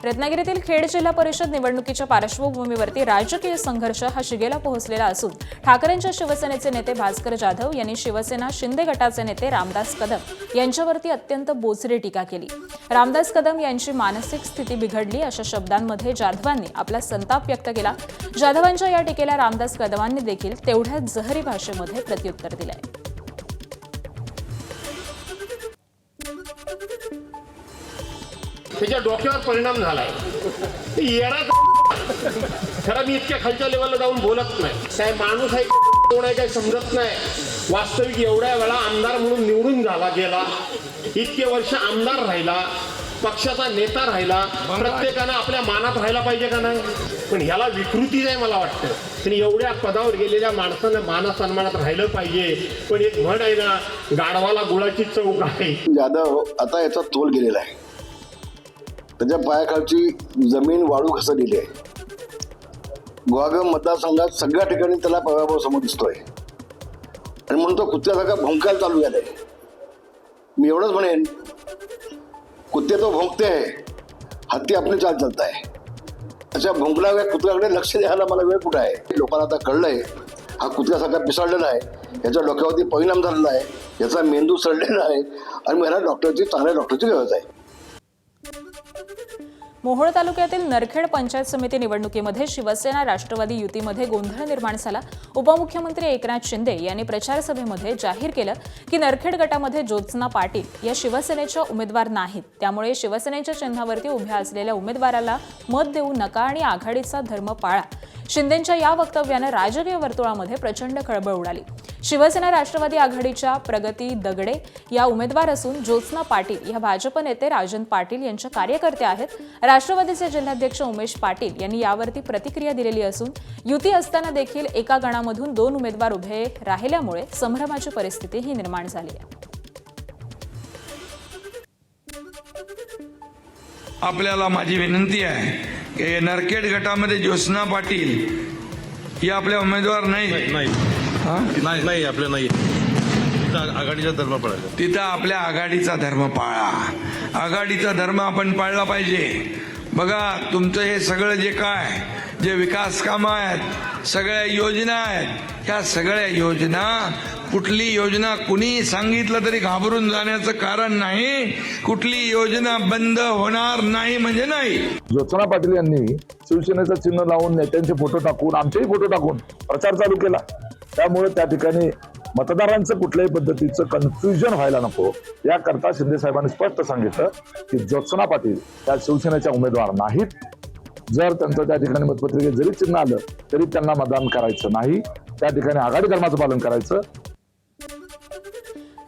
रत्नागिरीतील खेड जिल्हा परिषद निवडणुकीच्या पार्श्वभूमीवरती राजकीय संघर्ष हा शिगेला पोहोचलेला असून ठाकरेंच्या शिवसेनेचे नेते भास्कर जाधव यांनी शिवसेना शिंदे गटाचे नेते रामदास कदम यांच्यावरती अत्यंत बोचरी टीका केली। रामदास कदम यांची मानसिक स्थिती बिघडली अशा शब्दांमध्ये जाधवांनी आपला संताप व्यक्त केला। जाधवांच्या या टीकेला रामदास कदमांनी देखील तेवढ्याच जहरी भाषेमध्ये प्रत्युत्तर दिलंय। त्याच्या डोक्यावर परिणाम झालाय। खरं मी इतक्या खालच्या लेवलला जाऊन बोलत नाही। काय माणूस आहे कोण आहे काय समजत नाही। वास्तविक एवढ्या वेळा आमदार म्हणून निवडून झाला गेला, इतके वर्ष आमदार राहिला, पक्षाचा नेता राहिला, प्रत्येकानं आपल्या मानात राहायला पाहिजे का नाही? पण ह्याला विकृती आहे मला वाटतं। पण एवढ्या पदावर गेलेल्या माणसानं माना सन्मानात राहिलं पाहिजे। पण एक म्हण आहे ना, गाढवाला गुळाची चव आहे। जाधव आता याचा तोल गेलेला आहे। त्याच्या पायाखालची जमीन वाळू घसरलेली आहे। गुहागर मतदारसंघात सगळ्या ठिकाणी त्याला पराभव समोर दिसतोय आणि म्हणून तो कुत्र्यासारखा भोंकायला चालू झालाय। मी एवढंच म्हणेन, कुत्ते तो भोंकते आहे, हत्ती आपली चाल चलता है। अशा भोंकणाऱ्या कुत्र्याकडे लक्ष द्यायला मला वेळ कुठे आहे? लोकांना आता कळलंय हा कुत्र्यासारखा पिसाळलेला आहे, याच्या डोक्यावरती परिणाम झालेला आहे, याचा मेंदू सडलेला आहे आणि मला चांगल्या डॉक्टरची गरज आहे। मोहोळ तालुक्यातील नरखेड पंचायत समिती निवडणुकीमध्ये शिवसेना राष्ट्रवादी युतीमध्ये गोंधळ निर्माण झाला। उपमुख्यमंत्री एकनाथ शिंदे यांनी प्रचार सभेमध्ये जाहीर केलं की नरखेड गटामध्ये ज्योत्स्ना पाटील या शिवसेनेच्या उमेदवार नाहीत, त्यामुळे शिवसेनेच्या चिन्हावरती उभ्या असलेल्या उमेदवाराला मत देऊ नका आणि आघाडीचा धर्म पाळा। शिंदेंच्या या वक्तव्याने राजकीय वर्तुळामध्ये प्रचंड खळबळ उडाली। शिवसेना राष्ट्रवादी आघाडीच्या प्रगती दगडे या उमेदवार असून ज्योत्स्ना पाटील या भाजप नेते राजन पाटील यांच्या कार्यकर्ते आहेत। राष्ट्रवादीचे जिल्हाध्यक्ष उमेश पाटील यांनी यावरती प्रतिक्रिया दिलेली असून युती असताना देखील एका गणामधून 2 उमेदवार उभे राहिल्यामुळे संभ्रमाची परिस्थिती ही निर्माण झाली आहे। आपल्याला माझी विनंती आहे की नरखेड गटामध्ये ज्योत्स्ना पाटील ही आपल्या उमेदवार नाही आपल्या नाही। आघाडीचा धर्म पाळायचा, तिथं आपल्या आघाडीचा धर्म पाळा। आघाडीचा धर्म आपण पाळला पाहिजे। बघा, तुमचं हे सगळं जे विकास कामं आहेत, सगळ्या योजना आहेत, ह्या सगळ्या योजना, कुठली योजना कुणी सांगितलं तरी घाबरून जाण्याचं कारण नाही। कुठली योजना बंद होणार नाही म्हणजे नाही। ज्योत्स्ना पाटील यांनी शिवसेनेचं चिन्ह लावून, नेत्यांचे फोटो टाकून, आमचेही फोटो टाकून प्रचार चालू केला। त्यामुळे त्या ठिकाणी मतदारांचं कुठल्याही पद्धतीचं कन्फ्युजन व्हायला नको याकरता शिंदे साहेबांनी स्पष्ट सांगितलं की ज्योत्स्ना पाटील त्या शिवसेनेच्या उमेदवार नाहीत। जर त्यांचं त्या ठिकाणी मतपत्रिकेत जरी चिन्ह आलं तरी त्यांना मतदान करायचं नाही, त्या ठिकाणी आघाडी धर्माचं पालन करायचं।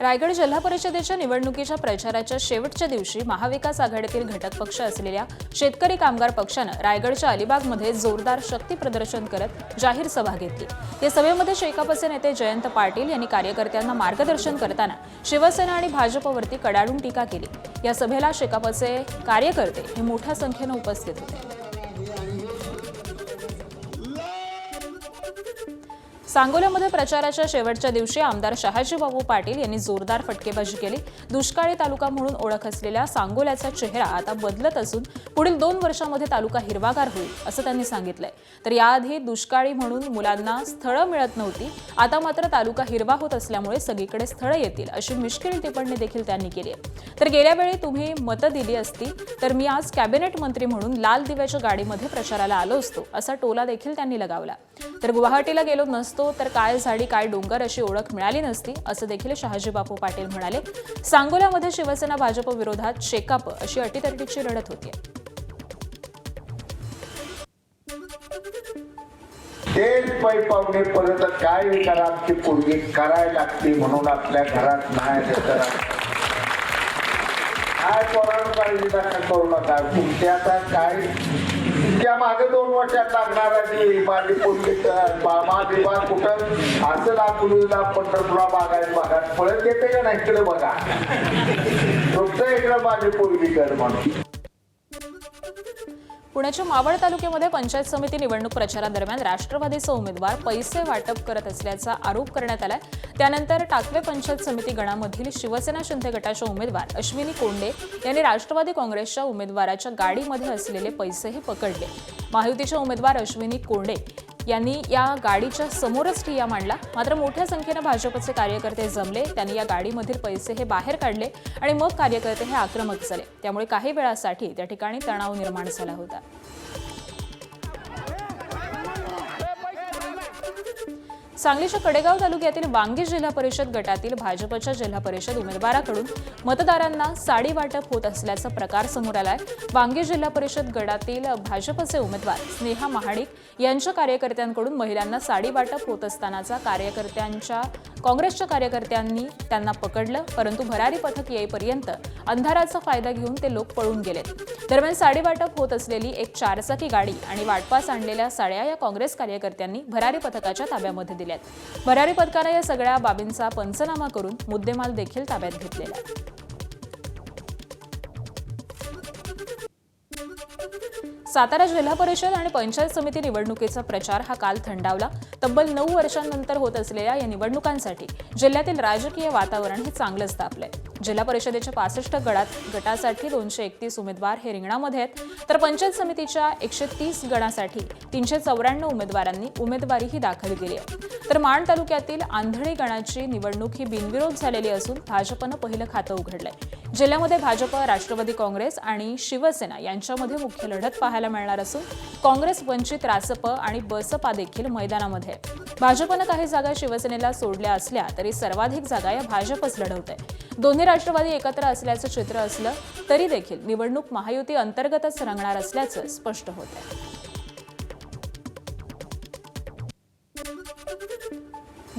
रायगड जिल्हा परिषदेच्या निवडणुकीच्या प्रचाराच्या शेवटच्या दिवशी महाविकास आघाडीतील घटक पक्ष असलेल्या शेतकरी कामगार पक्षानं रायगडच्या अलिबागमध्ये जोरदार शक्ती प्रदर्शन करत जाहीर सभा घेतली। या सभेमध्ये शेकापचे नेते जयंत पाटील यांनी कार्यकर्त्यांना मार्गदर्शन करताना शिवसेना आणि भाजपवरती कडाडून टीका केली। या सभेला शेकापचे कार्यकर्ते हे मोठ्या संख्येनं उपस्थित होते। सांगोल्यामध्ये प्रचाराच्या शेवटच्या दिवशी आमदार शहाजीबाबू पाटील यांनी जोरदार फटकेबाजी केली। दुष्काळी तालुका म्हणून ओळख असलेल्या सांगोल्याचा चेहरा आता बदलत असून पुढील 2 वर्षांमध्ये तालुका हिरवागार होईल असं त्यांनी सांगितलंय। तर याआधी दुष्काळी म्हणून मुलांना स्थळं मिळत नव्हती, आता मात्र तालुका हिरवा होत असल्यामुळे सगळीकडे स्थळं येतील अशी मिश्किल टिप्पणी देखील त्यांनी केली आहे। तर गेल्या वेळी तुम्ही मतं दिली असती तर मी आज कॅबिनेट मंत्री म्हणून लाल दिव्याच्या गाडीमध्ये प्रचाराला आलो असतो असा टोला देखील त्यांनी लगावला। तर गुवाहाटीला गेलो नसतो तर काय झाडी काय डोंगर अशी ओळख मिळाली नसती असं देखील शहाजीबापू पाटील म्हणाले। सांगोल्यामध्ये शिवसेना भाजप विरोधात शेकाप अशी अटीतटीची लढत होती। 1.5 पावणे पर्यंत काय विचाराची पूर्वी करायला लागते म्हणून आपल्या घरात नाही काय पोरांना काळजी करू नका। तुमच्या आता काय त्या मागे 2 वर्षात लागणारा माझी पूर्वी महाविभाग कुठं असं लाकुलीला पंढरपुरा भागात पळत येते का नाही? इकडे बघा, फक्त इकडं माझी पूर्वी कर म्हणून। पुण्याच्या मावळ तालुक्यामध्ये पंचायत समिती निवडणूक प्रचारादरम्यान राष्ट्रवादीचे उमेदवार पैसे वाटप करत असल्याचा आरोप करण्यात आलाय. त्यानंतर टाकवे पंचायत समिती गणामधील शिवसेना शिंदे गटाच्या उमेदवार अश्विनी कोंडे यांनी राष्ट्रवादी काँग्रेसच्या उमेदवाराच्या गाडीमध्ये असलेले पैसेही पकडले. महायुतीचे उमेदवार अश्विनी कोंडे यांनी या गाडीच्या समोरच ठिय्या मांडला. मात्र मोठ्या संख्येनं भाजपचे कार्यकर्ते जमले. त्यांनी या गाडीमधील पैसे हे बाहेर काढले आणि मग कार्यकर्ते हे आक्रमक झाले. त्यामुळे काही वेळासाठी त्या ठिकाणी तणाव निर्माण झाला होता. सांगलीच्या कडेगाव तालुक्यातील वांगी जिल्हा परिषद गटातील भाजपच्या जिल्हा परिषद उमेदवाराकडून मतदारांना साडी वाटप होत असल्याचा प्रकार समोर आलाय. वांगी जिल्हा परिषद गटातील भाजपचे उमेदवार स्नेहा महाडिक यांच्या कार्यकर्त्यांकडून महिलांना साडी वाटप होत असतानाचा काँग्रेसच्या कार्यकर्त्यांनी त्यांना पकडलं. परंतु भरारी पथक येईपर्यंत अंधाराचा फायदा घेऊन ते लोक पळून गेलेत. दरम्यान साडी वाटप होत असलेली एक चारचाकी गाडी आणि वाटपास आणलेल्या साड्या या काँग्रेस कार्यकर्त्यांनी भरारी पथकाच्या ताब्यामध्ये दिल्यात. भरारी पथकाने या सगळ्या बाबींचा पंचनामा करून मुद्देमाल देखील ताब्यात घेतलेला आहे. सातारा जिल्हा परिषद आणि पंचायत समिती निवडणुकीचा प्रचार हा काल थंडावला. तब्बल 9 वर्षांनंतर होत असलेल्या या निवडणुकांसाठी जिल्ह्यातील राजकीय वातावरण हे चांगलंच तापलंय. जिल्हा परिषदेच्या 65 गटासाठी 231 उमेदवार हे रिंगणामध्ये आहेत, तर पंचायत समितीच्या 130 गणासाठी 394 उमेदवारांनी उमेदवारीही दाखल केली आहे. तर माण तालुक्यातील आंधळी गणाची निवडणूक ही बिनविरोध झालेली असून भाजपनं पहिलं खातं उघडलंय. जिल्ह्यामध्ये भाजप, राष्ट्रवादी काँग्रेस आणि शिवसेना यांच्यामध्ये मुख्य लढत पाहायला मिळणार असून काँग्रेस, वंचित, रासप आणि बसपा देखील मैदानामध्ये आहे. भाजपनं काही जागा शिवसेनेला सोडल्या असल्या तरी सर्वाधिक जागा या भाजपच लढवत आहे. दोन्ही राष्ट्रवादी एकत्र असल्याचं चित्र असलं तरी देखील निवडणूक महायुती अंतर्गतच रंगणार असल्याचं स्पष्ट होत आहे.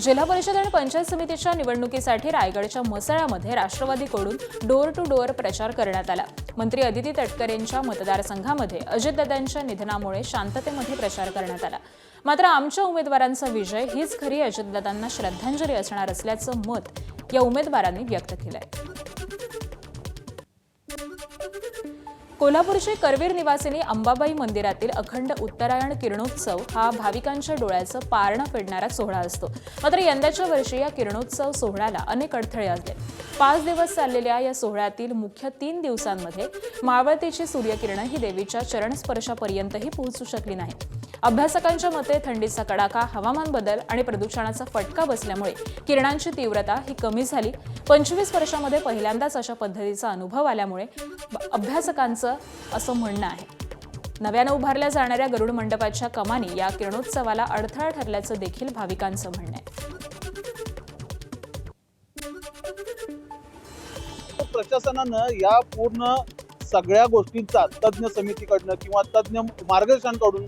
जिल्हा परिषद आणि पंचायत समितीच्या निवडणुकीसाठी रायगडच्या मसाळ्यामध्ये राष्ट्रवादीकडून डोर टू डोअर प्रचार करण्यात आला. मंत्री अदिती तटकरेंच्या मतदारसंघामध्ये अजितदादांच्या निधनामुळे शांततेमध्ये प्रचार करण्यात आला. मात्र आमच्या उमेदवारांचा विजय हीच खरी अजितदादांना श्रद्धांजली असणार असल्याचं मत या उमेदवारांनी व्यक्त केलंय. कोल्हापूरची करवीर निवासिनी अंबाबाई मंदिरातील अखंड उत्तरायण किरणोत्सव हा भाविकांच्या डोळ्याचं पारणं फेडणारा सोहळा असतो. मात्र यंदाच्या वर्षी या किरणोत्सव सोहळ्याला अनेक अडथळे आले. 5 दिवस चाललेल्या या सोहळ्यातील मुख्य 3 दिवसांमध्ये मावळतीची सूर्यकिरणं ही देवीच्या चरणस्पर्शापर्यंतही पोहोचू शकली नाही. अभ्यासकांच्या मते थंडीचा कडाका, हवामान बदल आणि प्रदूषणाचा फटका बसल्यामुळे किरणांची तीव्रता ही कमी झाली. 25 वर्षांमध्ये पहिल्यांदाच अशा पद्धतीचा अनुभव आल्यामुळे अभ्यासकांचं असं म्हणणं आहे. नव्यानं उभारल्या जाणाऱ्या गरुड मंडपाच्या कमानी या किरणोत्सवाला अडथळा ठरल्याचं देखील भाविकांचं म्हणणं आहे. प्रशासनानं या पूर्ण सगळ्या गोष्टींचा तज्ज्ञ समितीकडनं किंवा तज्ज्ञ मार्गदर्शनाकडून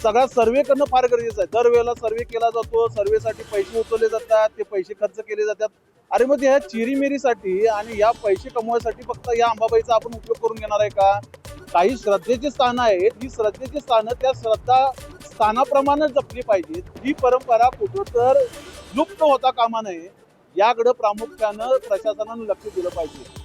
सगळा सर्वे करणं फार गरजेचं आहे. दरवेळेला सर्वे केला जातो, सर्वेसाठी पैसे उचलले जातात, ते पैसे खर्च केले जातात. अरे मग ह्या चिरीमिरीसाठी आणि या पैसे कमवायसाठी फक्त या अंबाबाईचा आपण उपयोग करून घेणार आहे का? काही श्रद्धेची स्थानं आहेत, ही श्रद्धेची स्थानं त्या श्रद्धा स्थानाप्रमाणे जपली पाहिजेत. ही परंपरा कुठं तर लुप्त होता कामा नये, याकडे प्रामुख्यानं प्रशासनानं लक्ष दिलं पाहिजे.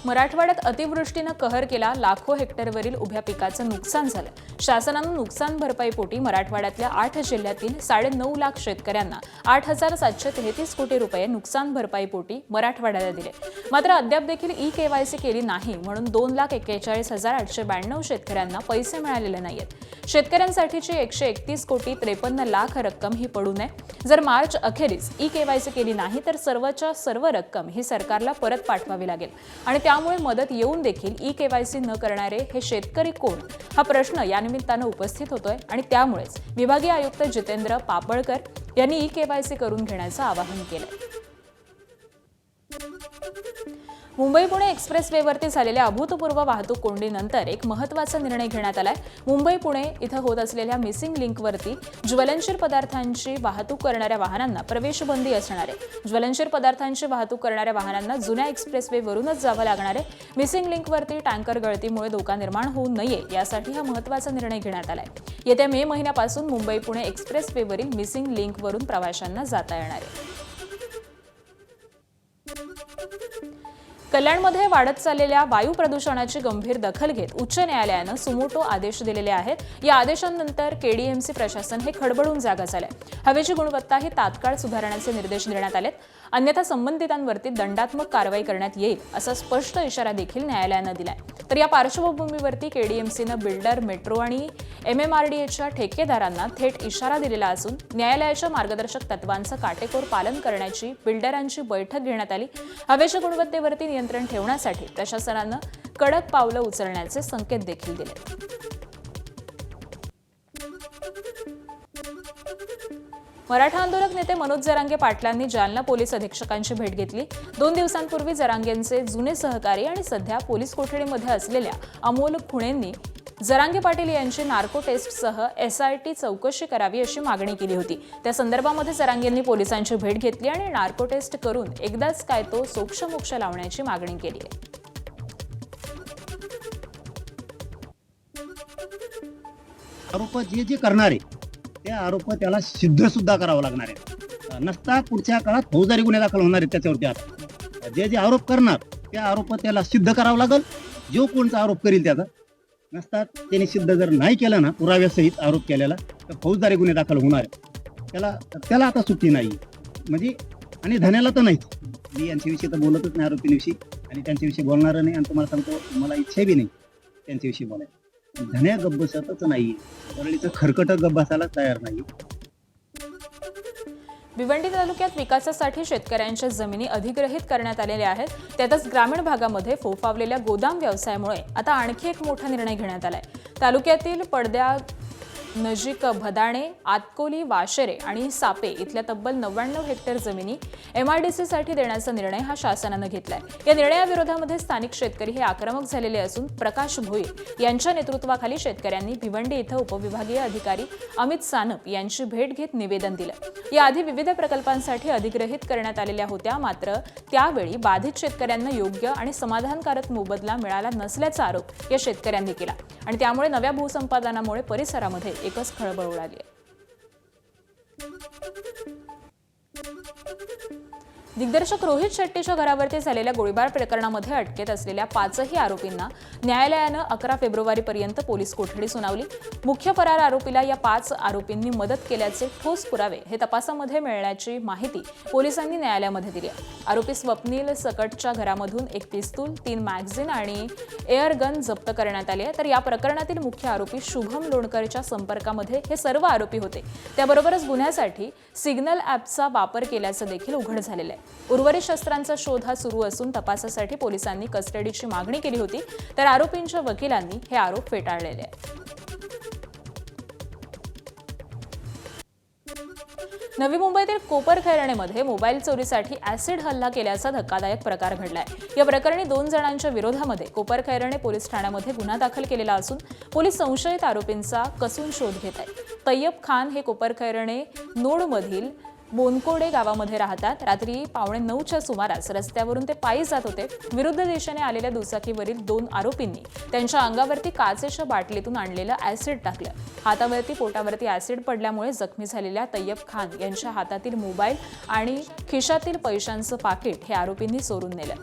मराठवाड्यात अतिवृष्टीनं कहर केला. लाखो हेक्टरवरील उभ्या पिकाचं नुकसान झालं. शासनानं नुकसान भरपाईपोटी मराठवाड्यातल्या 8 जिल्ह्यातील 9.5 लाख शेतकऱ्यांना 8,733 कोटी रुपये नुकसान भरपाईपोटी मराठवाड्याला दिले. मात्र अद्याप देखील ई-केवायसी केली नाही म्हणून 2,41,892 शेतकऱ्यांना पैसे मिळालेले नाहीत. शेतकऱ्यांसाठीची 131 कोटी 53 लाख रक्कम ही पडू नये. जर मार्च अखेरीस ई-केवायसी केली नाही तर सर्वच्या सर्व रक्कम ही सरकारला परत पाठवावी लागेल. आणि त्यामुळे मदत येऊन देखील ई-केवायसी न करणारे हे शेतकरी कोण हा प्रश्न या निमित्तानं उपस्थित होतोय. आणि त्यामुळेच विभागीय आयुक्त जितेंद्र पापळकर यांनी ई-केवायसी करून घेण्याचं आवाहन केलंय. मुंबई पुणे एक्सप्रेसवेवरती झालेल्या अभूतपूर्व वाहतूक कोंडीनंतर एक महत्त्वाचा निर्णय घेण्यात आलाय. मुंबई पुणे इथं होत असलेल्या मिसिंग लिंकवरती ज्वलनशील पदार्थांची वाहतूक करणाऱ्या वाहनांना प्रवेशबंदी असणार आहे. ज्वलनशील पदार्थांची वाहतूक करणाऱ्या वाहनांना जुन्या एक्सप्रेसवेवरूनच जावं लागणार आहे. मिसिंग लिंकवरती टँकर गळतीमुळे धोका निर्माण होऊ नये यासाठी हा महत्त्वाचा निर्णय घेण्यात आलाय. येत्या मे महिन्यापासून मुंबई पुणे एक्सप्रेसवेवरील मिसिंग लिंकवरून प्रवाशांना जाता येणार आहे. कल्याणमध्ये वाढत चाललेल्या वायू प्रदूषणाची गंभीर दखल घेत उच्च न्यायालयानं सुमोटो आदेश दिलेले आहेत। या आदेशांनंतर केडीएमसी प्रशासन हे खडबडून जागा झालंय। हवेची गुणवत्ता ही तात्काळ सुधारण्याचे निर्देश देण्यात आलेत, अन्यथा संबंधितांवरती दंडात्मक कारवाई करण्यात येईल असा स्पष्ट इशारा देखील न्यायालयानं दिलाय। तर या पार्श्वभूमीवरती केडीएमसीनं बिल्डर, मेट्रो आणि MMRDAच्या ठेकेदारांना थेट इशारा दिलेला असून न्यायालयाच्या मार्गदर्शक तत्वांचं काटेकोर पालन करण्याची बिल्डरांची बैठक घेण्यात आली। हवेच्या गुणवत्तेवरती नियंत्रण ठेवण्यासाठी प्रशासनानं कडक पावलं उचलण्याचे संकेत देखील दिले। मराठा आंदोलक नेते मनोज जरांगे पाटलांनी जालना पोलीस अधीक्षकांची भेट घेतली। 2 दिवसांपूर्वी जरांगेंचे जुने सहकारी आणि सध्या पोलीस कोठडीमध्ये असलेल्या अमोल खुणेंनी जरांगे पाटील यांची नार्को टेस्टसह SIT चौकशी करावी अशी मागणी केली होती। त्या संदर्भामध्ये जरांगेंनी पोलिसांची भेट घेतली आणि नार्को टेस्ट करून एकदाच काय तो सोक्षमोक्ष लावण्याची मागणी केली आहे। आरोप जे करणार आहे त्या आरोप त्याला सिद्ध सुद्धा करावं लागणार आहे, नसता पुढच्या काळात फौजदारी गुन्हे दाखल होणार आहेत त्याच्यावरती। आता जे आरोप करणार त्या आरोप त्याला सिद्ध करावं लागेल। जो कोणता आरोप करील त्याचा नसता त्याने सिद्ध जर नाही केला ना पुराव्यासहित आरोप केलेला तर फौजदारी गुन्हे दाखल होणार आहे। त्याला आता सुट्टी नाही म्हणजे, आणि धन्याला तर नाहीच। मी यांच्याविषयी तर बोलतच नाही आरोपींविषयी आणि त्यांच्याविषयी बोलणार नाही, आणि तुम्हाला सांगतो मला इच्छा बी नाही त्यांच्याविषयी बोलायची। धन्या गप्प बसतच नाही, वरळीचं खरकट गप्प बसायला तयार नाही। भिवंडी तालुक्यात विकासासाठी शेतकऱ्यांच्या जमिनी अधिग्रहित करण्यात आलेल्या आहेत। त्यातच ग्रामीण भागामध्ये फोफावलेल्या गोदाम व्यवसायामुळे आता आणखी एक मोठा निर्णय घेण्यात आलाय। तालुक्यातील पडद्या नजीक भदाणे, आतकोली, वाशेरे आणि सापे इथल्या तब्बल 99 हेक्टर जमिनी MIDC साठी देण्याचा निर्णय हा शासनानं घेतलाय। या निर्णयाविरोधामध्ये स्थानिक शेतकरी हे आक्रमक झालेले असून प्रकाश भोईर यांच्या नेतृत्वाखाली शेतकऱ्यांनी भिवंडी इथं उपविभागीय अधिकारी अमित सानप यांची भेट घेत निवेदन दिलं। याआधी विविध प्रकल्पांसाठी अधिग्रहित करण्यात आलेल्या होत्या, मात्र त्यावेळी बाधित शेतकऱ्यांना योग्य आणि समाधानकारक मोबदला मिळाला नसल्याचा आरोप या शेतकऱ्यांनी केला आणि त्यामुळे नव्या भूसंपादनामुळे परिसरामध्ये एकच खळबळ उडाली आहे। दिग्दर्शक रोहित शेट्टीच्या घरावरती झालेल्या गोळीबार प्रकरणामध्ये अटकेत असलेल्या 5ही आरोपींना न्यायालयानं 11 फेब्रुवारीपर्यंत पोलीस कोठडी सुनावली। मुख्य फरार आरोपीला या 5 आरोपींनी मदत केल्याचे ठोस पुरावे हे तपासामध्ये मिळाल्याची माहिती पोलिसांनी न्यायालयामध्ये दिली आहे। आरोपी स्वप्नील सकटच्या घरामधून एक पिस्तूल, 3 मॅगझिन आणि एअर गन जप्त करण्यात आले आहे। तर या प्रकरणातील मुख्य आरोपी शुभम लोणकरच्या संपर्कामध्ये हे सर्व आरोपी होते। त्याबरोबरच गुन्ह्यासाठी सिग्नल ॲपचा वापर केल्याचं देखील उघड झालेलं आहे। उर्वरित शस्त्रांचा शोध हा सुरू असून तपासासाठी पोलिसांनी कस्टडीची मागणी केली होती, तर आरोपींच्या वकिलांनी हे आरोप फेटाळलेले आहेत। नवी मुंबईतील कोपरखैरणेमध्ये मोबाईल चोरीसाठी ॲसिड हल्ला केल्याचा धक्कादायक प्रकार घडलाय। या प्रकरणी 2 जणांच्या विरोधामध्ये कोपरखैरणे पोलीस ठाण्यामध्ये गुन्हा दाखल केलेला असून पोलीस संशयित आरोपींचा कसून शोध घेत आहेत। तय्यब खान हे कोपरखैरणे नोडमधील बोनकोडे गावामध्ये राहतात। रात्री 8:45च्या सुमारास रस्त्यावरून ते पायी जात होते। विरुद्ध दिशेने आलेल्या दुचाकीवरील 2 आरोपींनी त्यांच्या अंगावरती काचेच्या बाटलीतून आणलेलं ॲसिड टाकलं। हातावरती पोटावरती ॲसिड पडल्यामुळे जखमी झालेल्या तय्यब खान यांच्या हातातील मोबाईल आणि खिशातील पैशांचं पाकिट हे आरोपींनी चोरून नेलं।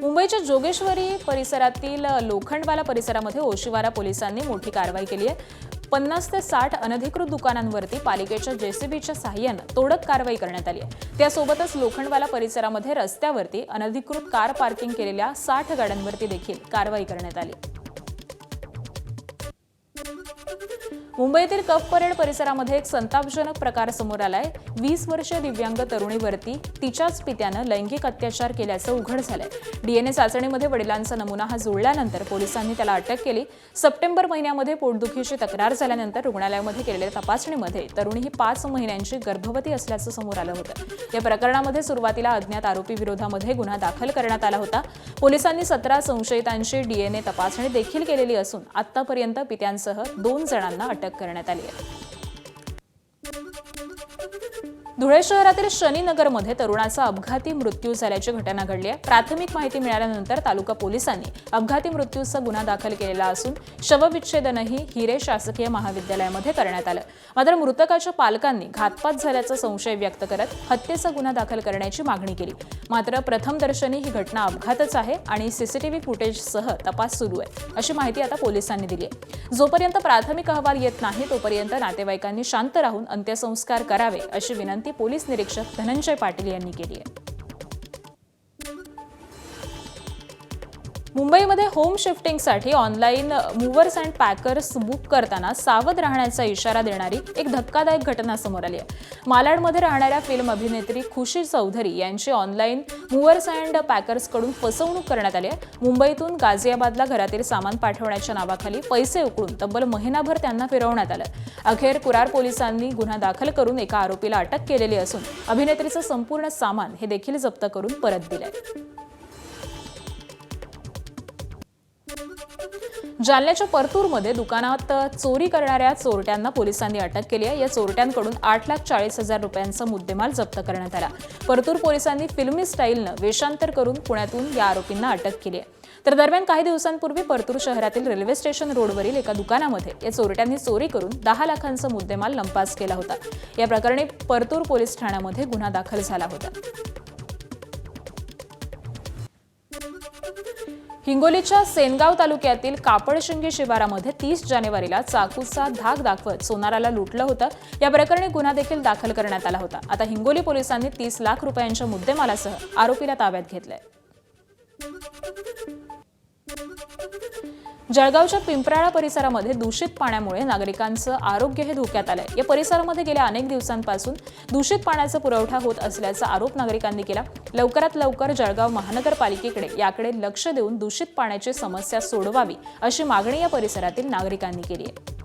मुंबईच्या जोगेश्वरी परिसरातील लोखंडवाला परिसरामध्ये ओशिवारा पोलिसांनी मोठी कारवाई केली आहे। 50 ते 60 अनधिकृत दुकानांवरती पालिकेच्या JCBच्या साहाय्यानं तोडक कारवाई करण्यात आली आहे। त्यासोबतच लोखंडवाला परिसरामध्ये रस्त्यावरती अनधिकृत कार पार्किंग केलेल्या 60 गाड्यांवरती देखील कारवाई करण्यात आली। मुंबईतील कफ परेड परिसरामध्ये एक संतापजनक प्रकार समोर आलाय। 20 वर्षीय दिव्यांग तरुणीवरती तिच्याच पित्यानं लैंगिक अत्याचार केल्याचं उघड झालंय। DNA चाचणीमध्ये वडिलांचा नमुना हा जुळल्यानंतर पोलिसांनी त्याला अटक केली। सप्टेंबर महिन्यामध्ये पोटदुखीची तक्रार झाल्यानंतर रुग्णालयामध्ये केलेल्या तपासणीमध्ये तरुणी ही 5 महिन्यांची गर्भवती असल्याचं समोर आलं होतं। या प्रकरणामध्ये सुरुवातीला अज्ञात आरोपी विरोधामध्ये गुन्हा दाखल करण्यात आला होता। पोलिसांनी 17 संशयितांची DNA तपासणी देखील केलेली असून आतापर्यंत पित्यांसह 2 जणांना अटक करण्यात आली आहे। धुळे शहरातील शनीनगरमध्ये तरुणाचा अपघाती मृत्यू झाल्याची घटना घडली आहे. प्राथमिक माहिती मिळाल्यानंतर तालुका पोलिसांनी अपघाती मृत्यूचा गुन्हा दाखल केलेला असून शवविच्छेदनही हिरे शासकीय महाविद्यालयामध्ये करण्यात आलं. मात्र मृतकाच्या पालकांनी घातपात झाल्याचा संशय व्यक्त करत हत्येचा गुन्हा दाखल करण्याची मागणी केली. मात्र प्रथमदर्शनी ही घटना अपघातच आहे आणि सीसीटीव्ही फुटेजसह तपास सुरू आहे, अशी माहिती आता पोलिसांनी दिली आहे. जोपर्यंत प्राथमिक अहवाल येत नाही तोपर्यंत नातेवाईकांनी शांत राहून अंत्यसंस्कार करावे, अशी विनंती पोलीस निरीक्षक धनंजय पाटील यांनी केली आहे. मुंबईमध्ये होम शिफ्टिंगसाठी online movers and packers book करताना सावध राहण्याचा इशारा देणारी एक धक्कादायक घटना समोर आली आहे. मालाडमध्ये राहणाऱ्या फिल्म अभिनेत्री खुशी चौधरी यांची ऑनलाईन मूव्हर्स अँड पॅकर्सकडून फसवणूक करण्यात आली आहे. मुंबईतून गाझियाबादला घरातील सामान पाठवण्याच्या नावाखाली पैसे उकळून तब्बल महिनाभर त्यांना फिरवण्यात आलं. अखेर कुरार पोलिसांनी गुन्हा दाखल करून एका आरोपीला अटक केलेली असून अभिनेत्रीचं संपूर्ण सामान हे देखील जप्त करून परत दिलंय. जालन्याच्या परतूरमध्ये दुकानात चोरी करणाऱ्या चोरट्यांना पोलिसांनी अटक केली आहे. या चोरट्यांकडून 8,40,000 रुपयांचा मुद्देमाल जप्त करण्यात आला. परतूर पोलिसांनी फिल्मी स्टाईलनं वेषांतर करून पुण्यातून या आरोपींना अटक केली आहे. तर दरम्यान काही दिवसांपूर्वी परतूर शहरातील रेल्वे स्टेशन रोडवरील एका दुकानामध्ये या चोरट्यांनी चोरी करून 10 लाखांचा मुद्देमाल लंपास केला होता. या प्रकरणी परतूर पोलीस ठाण्यामध्ये गुन्हा दाखल झाला होता. हिंगोलीच्या सेनगाव तालुक्यातील कापडशिंगी शिवारामध्ये 30 जानेवारीला चाकूचा धाक दाखवत सोनाराला लुटलं होतं. या प्रकरणी गुन्हा देखील दाखल करण्यात आला होता. आता हिंगोली पोलिसांनी 30 लाख रुपयांच्या मुद्देमालासह आरोपीला ताब्यात घेतलंय. जळगावच्या पिंपराळा परिसरामध्ये दूषित पाण्यामुळे नागरिकांचं आरोग्य हे धोक्यात आलंय. या परिसरामध्ये गेल्या अनेक दिवसांपासून दूषित पाण्याचा पुरवठा होत असल्याचा आरोप नागरिकांनी केला. लवकरात लवकर जळगाव महानगरपालिकेकडे याकडे लक्ष देऊन दूषित पाण्याची समस्या सोडवावी, अशी मागणी या परिसरातील नागरिकांनी केली आहे.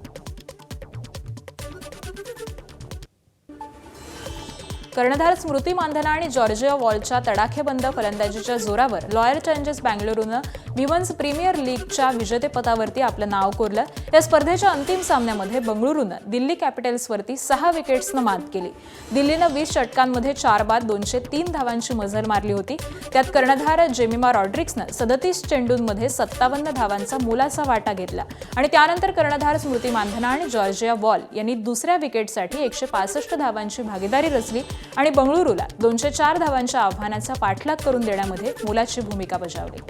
कर्णधार स्मृती मानधना आणि जॉर्जिया वॉलच्या तडाखेबंद फलंदाजीच्या जोरावर रॉयल चॅलेंजर्स बँगळुरूनं विमेन्स प्रीमियर लीगच्या विजेतेपदावरती आपलं नाव कोरलं. या स्पर्धेच्या अंतिम सामन्यामध्ये बंगळुरूनं दिल्ली कॅपिटल्सवरती 6 विकेट्सनं मात केली. दिल्लीनं 20 षटकांमध्ये 4 बाद 203 धावांची मजल मारली होती. त्यात कर्णधार जेमिमा रॉड्रिक्सनं 37 चेंडूंमध्ये 57 धावांचा मोलाचा वाटा घेतला आणि त्यानंतर कर्णधार स्मृती मानधना आणि जॉर्जिया वॉल यांनी दुसऱ्या विकेटसाठी 165 धावांची भागीदारी रचली आणि बंगळुरूला 204 धावांच्या आव्हानाचा पाठलाग करून देण्यामध्ये मोलाची भूमिका बजावली.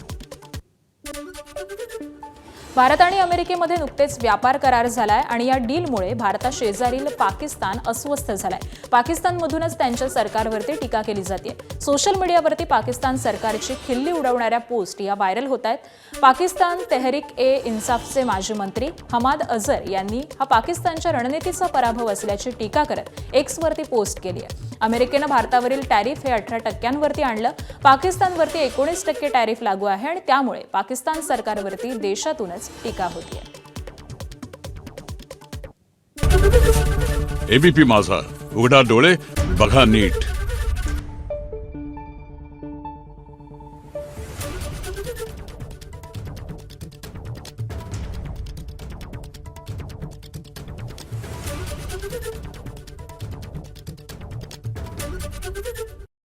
भारत आणि अमेरिकेमध्ये नुकतेच व्यापार करार झालाय आणि या डीलमुळे भारताशेजारील पाकिस्तान अस्वस्थ झालाय. पाकिस्तानमधूनच त्यांच्या सरकारवरती टीका केली जाते. सोशल मीडियावरती पाकिस्तान सरकारची खिल्ली उडवणाऱ्या पोस्ट या व्हायरल होत आहेत. पाकिस्तान तेहरीक-ए-इन्साफचे माजी मंत्री हमाद अझर यांनी हा पाकिस्तानच्या रणनीतीचा पराभव असल्याची टीका करत एक्सवरती पोस्ट केली आहे. अमेरिकेनं भारतावरील टॅरिफ हे 18% आणलं. पाकिस्तानवरती 19% टॅरिफ लागू आहे आणि त्यामुळे पाकिस्तान सरकारवरती देशातूनच टीका होतीये. एबीपी माझा, उघडा डोळे बघा नीट.